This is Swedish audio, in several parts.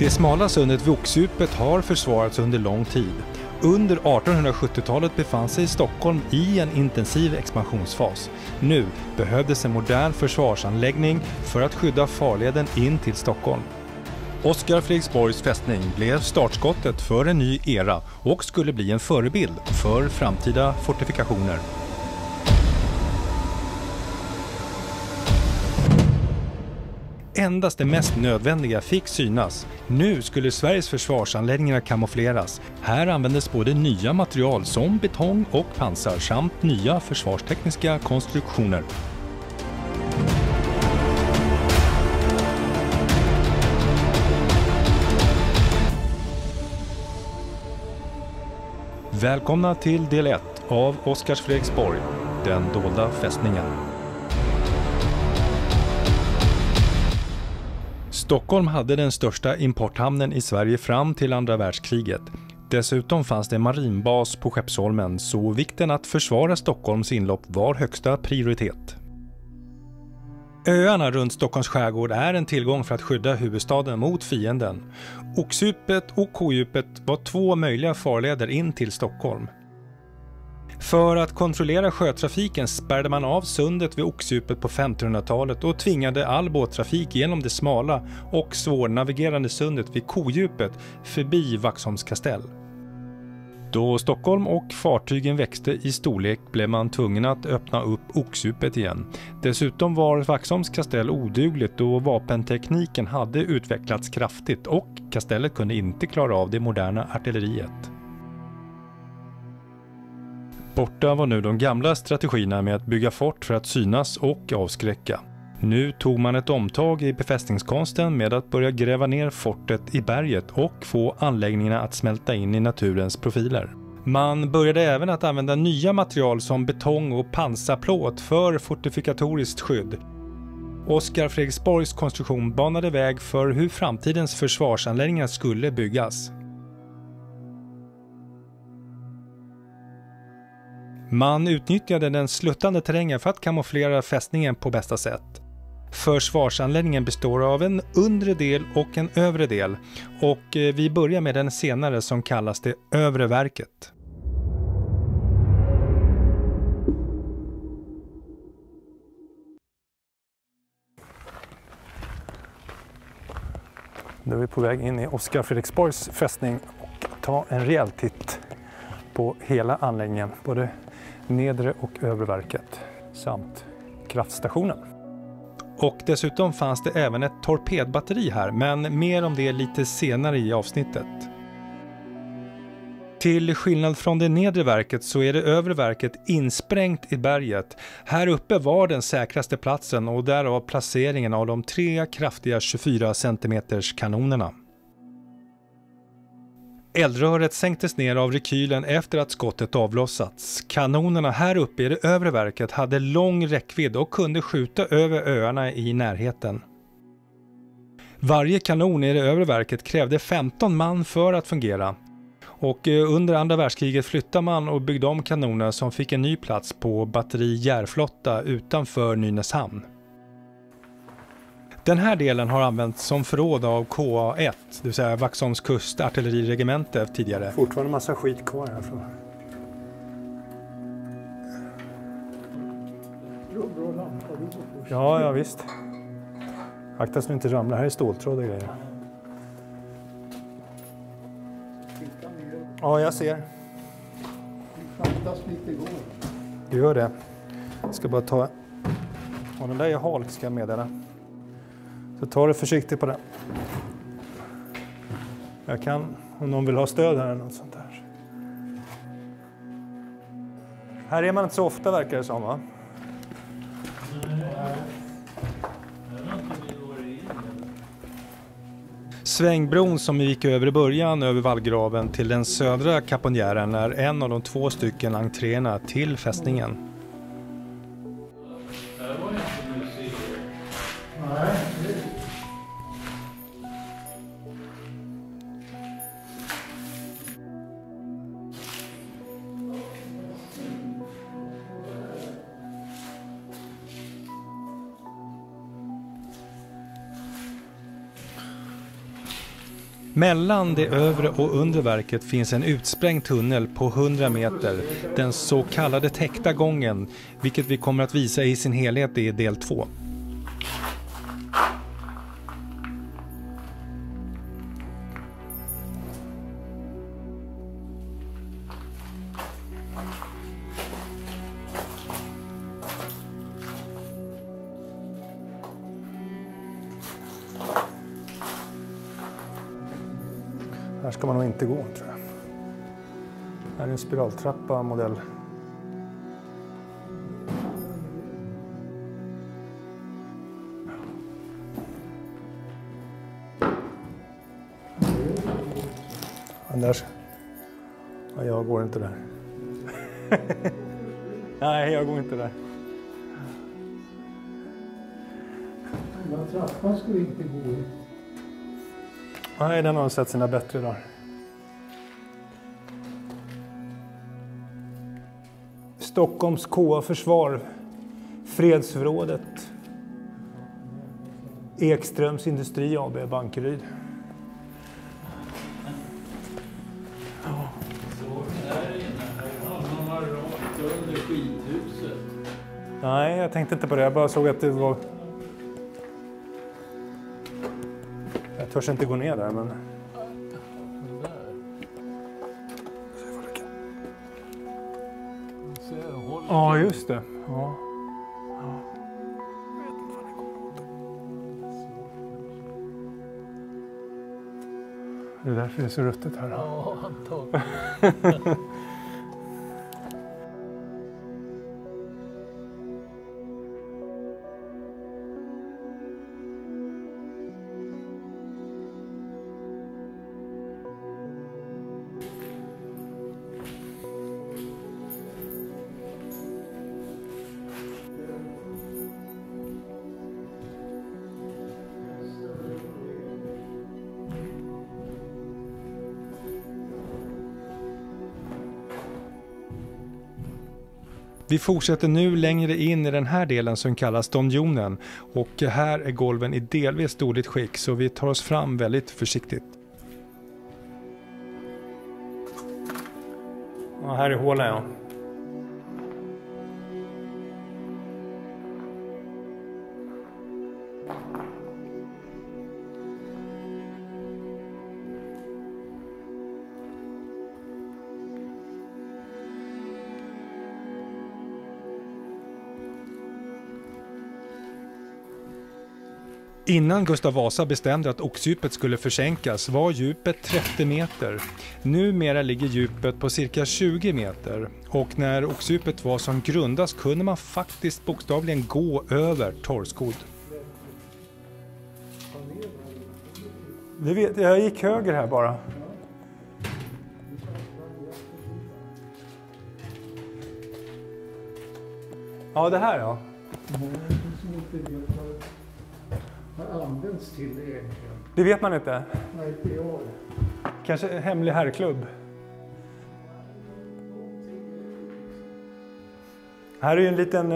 Det smala sundet vid Oxdjupet har försvarats under lång tid. Under 1870-talet befann sig Stockholm i en intensiv expansionsfas. Nu behövdes en modern försvarsanläggning för att skydda farleden in till Stockholm. Oskar Fredriksborgs fästning blev startskottet för en ny era och skulle bli en förebild för framtida fortifikationer. Endast det mest nödvändiga fick synas. Nu skulle Sveriges försvarsanläggningar kamoufleras. Här användes både nya material som betong och pansar samt nya försvarstekniska konstruktioner. Välkomna till del 1 av Oskar Fredriksborg, den dolda fästningen. Stockholm hade den största importhamnen i Sverige fram till andra världskriget. Dessutom fanns det en marinbas på Skeppsholmen, så vikten att försvara Stockholms inlopp var högsta prioritet. Öarna runt Stockholms skärgård är en tillgång för att skydda huvudstaden mot fienden. Oxdjupet och Kodjupet var två möjliga farleder in till Stockholm. För att kontrollera sjötrafiken spärrade man av sundet vid Oxdjupet på 1500-talet och tvingade all båttrafik genom det smala och svårnavigerande sundet vid Kodjupet förbi Vaxholms kastell. Då Stockholm och fartygen växte i storlek blev man tvungen att öppna upp Oxdjupet igen. Dessutom var Vaxholms kastell odugligt då vapentekniken hade utvecklats kraftigt och kastellet kunde inte klara av det moderna artilleriet. Borta var nu de gamla strategierna med att bygga fort för att synas och avskräcka. Nu tog man ett omtag i befästningskonsten med att börja gräva ner fortet i berget och få anläggningarna att smälta in i naturens profiler. Man började även att använda nya material som betong och pansarplåt för fortifikatoriskt skydd. Oskar Fredriksborgs konstruktion banade väg för hur framtidens försvarsanläggningar skulle byggas. Man utnyttjade den sluttande terrängen för att kamouflera fästningen på bästa sätt. Försvarsanläggningen består av en undre del och en övre del, och vi börjar med den senare som kallas det övre verket. Nu är vi på väg in i Oskar Fredriksborgs fästning och ta en rejäl titt på hela anläggningen, både nedre och övre verket samt kraftstationen. Och dessutom fanns det även ett torpedbatteri här, men mer om det lite senare i avsnittet. Till skillnad från det nedre verket så är det övre verket insprängt i berget. Här uppe var den säkraste platsen och därav placeringen av de 3 kraftiga 24 cm kanonerna. Eldröret sänktes ner av rekylen efter att skottet avlossats. Kanonerna här uppe i det övre verket hade lång räckvidd och kunde skjuta över öarna i närheten. Varje kanon i det övre verket krävde 15 man för att fungera. Och under andra världskriget flyttade man och byggde om kanoner som fick en ny plats på batteri Järflotta utanför Nynäshamn. Den här delen har använts som förråd av KA1, det vill säga Vaxholms kustartilleriregemente tidigare. Fortfarande massa skit kvar härifrån. Ja, visst. Akta så inte ramlar. Här är ståltråd och grejer. Ja, jag ser. Du gör det. Jag ska bara ta... Ja, den där är halk, ska jag meddela. Så ta det försiktigt på den. Jag kan, om någon vill ha stöd här eller något sånt där. Här är man inte så ofta, verkar det som, va? Svängbron som gick över i början över vallgraven till den södra kaponjären är en av de 2 stycken entréerna till fästningen. Mellan det övre och undre verket finns en utsprängd tunnel på 100 meter, den så kallade täckta gången, vilket vi kommer att visa i sin helhet i del 2. Här ska man nog inte gå, tror jag. Här är en spiraltrappa modell. Anders? Ja, jag går inte där. Nej, jag går inte där. Den här trappan skulle inte gå i. Nej, den har sett sina bättre där. Stockholms KA Försvar, Fredsförrådet, Ekströms Industri AB, Bankeryd. Så här inne, här har man rakt under skithuset. Nej, jag tänkte inte på det. Jag bara såg att det var... Jag törs inte gå ner där, men... Ja, just det. Ja. Det är därför det är så ruttet här. Ja, antagligen. Vi fortsätter nu längre in i den här delen som kallas donjonen, och här är golven i delvis dåligt skick, så vi tar oss fram väldigt försiktigt. Ja, här är hålen, ja. Innan Gustav Vasa bestämde att oxdjupet skulle försänkas var djupet 30 meter. Numera ligger djupet på cirka 20 meter, och när oxdjupet var som grundast kunde man faktiskt bokstavligen gå över torrskod. Det vet, jag gick höger här bara. Ja, det här ja. Vad används till egentligen? Det vet man inte. Nej, inte jag. Kanske en hemlig herrklubb. Här är ju en liten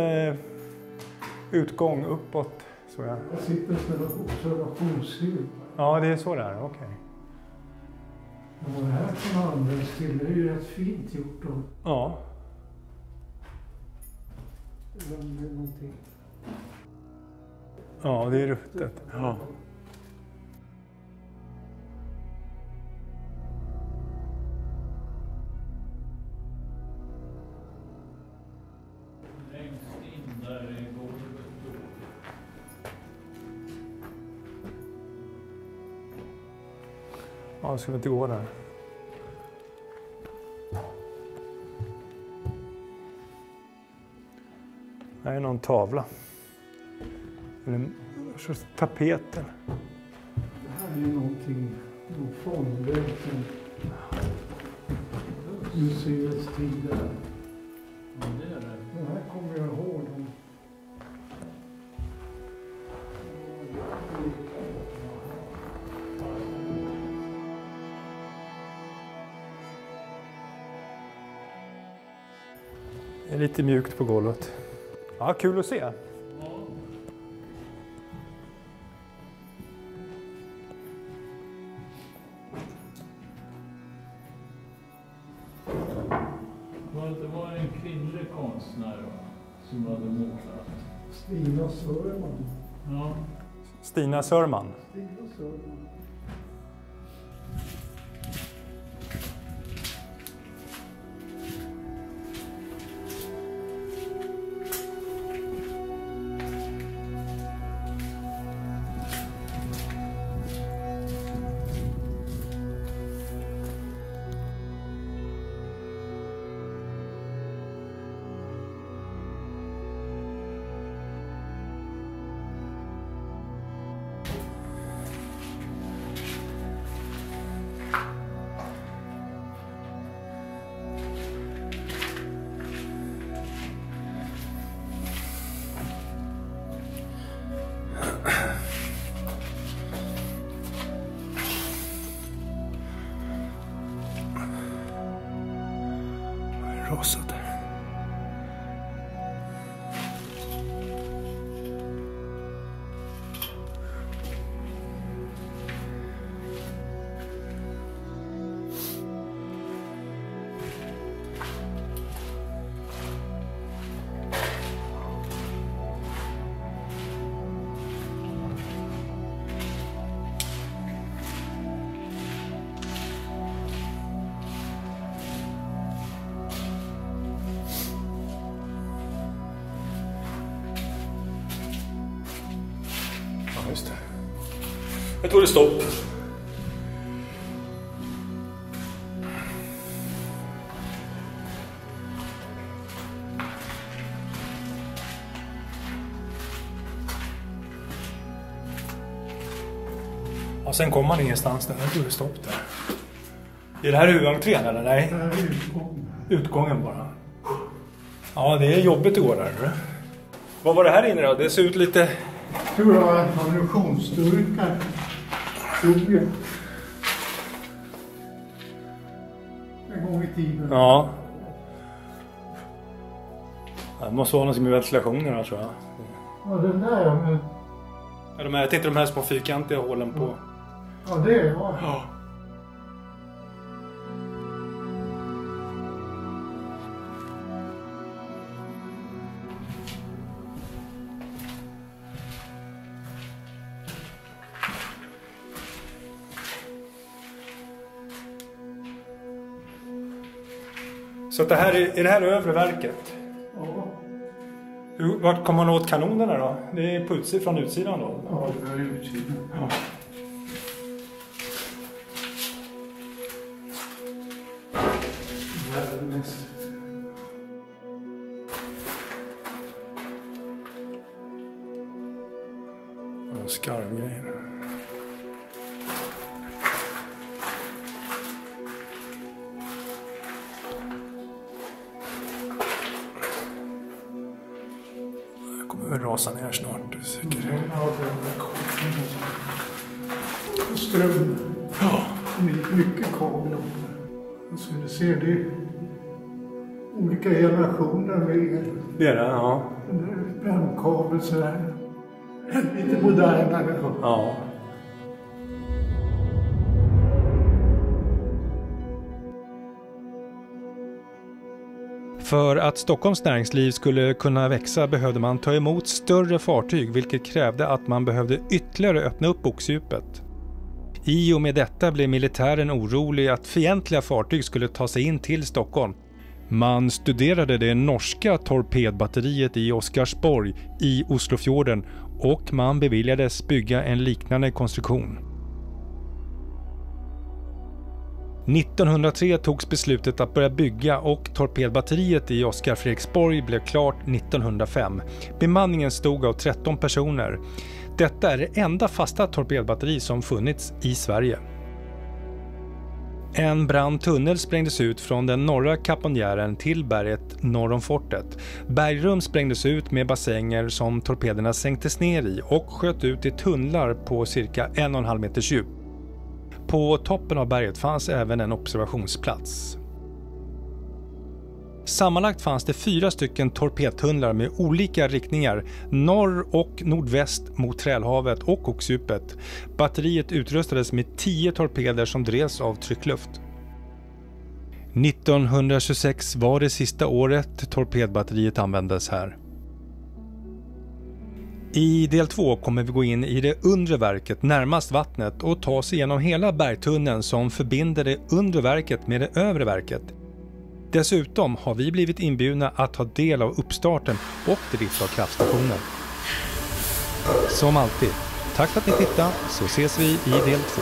utgång uppåt. Så jag. Jag sitter som ett observationshus. Ja, det är så där. Okej. Och det här som används till, det är ju rätt fint gjort då. Ja. Det är någonting. Ja, det är ruttet. Ja. Längst in där är golvet då. Ja, ska vi inte gå där. Här är någon tavla. Eller en sorts tapeten. Det här är någonting, någon fondvägg från museets tid där. Ja, det är det. Det här kommer jag ihåg. Det är lite mjukt på golvet. Ja, kul att se. Ja. kvinnlig konstnär va? Som hade målat. Stina Sörman. Ja. Stina Sörman. Stina Sörman. Rasat. Just det. Jag tog det stopp. Och sen kom man ingenstans där. Jag tog det stopp där. Är det här huvudentrén eller nej? Det här är utgången. Utgången bara. Ja, det är jobbigt att gå där. Eller? Vad var det här inne då? Det ser ut lite... Jag tror det var en ammunitionsstyrka. Skogen. En gång i tiden. Ja. Det måste vara något med ventilationen här, tror jag. Ja, den där men... Ja, jag tänkte de här små fyrkantiga hålen på. Ja, det är jag. Ja. Så att det här är det här övre verket? Ja. Vart kommer man åt kanonerna då? Det är på från utsidan då? Ja, det är utsidan. Ja. Världens. Skarvgrejer. Jag kommer väl rasa ner snart, säkert. Ja, det är ström. Ja. Mycket kabel. Så du ser det olika generationer med el. Det är det, ja. Brandkabel sådär. Lite modernare. Ja. För att Stockholms näringsliv skulle kunna växa behövde man ta emot större fartyg, vilket krävde att man behövde ytterligare öppna upp boxdjupet. I och med detta blev militären orolig att fientliga fartyg skulle ta sig in till Stockholm. Man studerade det norska torpedbatteriet i Oscarsborg i Oslofjorden och man beviljades bygga en liknande konstruktion. 1903 togs beslutet att börja bygga och torpedbatteriet i Oskar Fredriksborg blev klart 1905. Bemanningen stod av 13 personer. Detta är det enda fasta torpedbatteri som funnits i Sverige. En brandtunnel sprängdes ut från den norra kaponjären till berget norr om fortet. Bergrum sprängdes ut med bassänger som torpederna sänktes ner i och sköt ut i tunnlar på cirka 1,5 meters djup. På toppen av berget fanns även en observationsplats. Sammanlagt fanns det 4 stycken torpedtunnlar med olika riktningar, norr och nordväst mot Trälhavet och Oxdjupet. Batteriet utrustades med 10 torpeder som drevs av tryckluft. 1926 var det sista året torpedbatteriet användes här. I del 2 kommer vi gå in i det undre verket närmast vattnet och ta oss igenom hela bergtunneln som förbinder det undre verket med det övre verket. Dessutom har vi blivit inbjudna att ta del av uppstarten och drift av kraftstationen. Som alltid, tack för att ni tittade, så ses vi i del 2.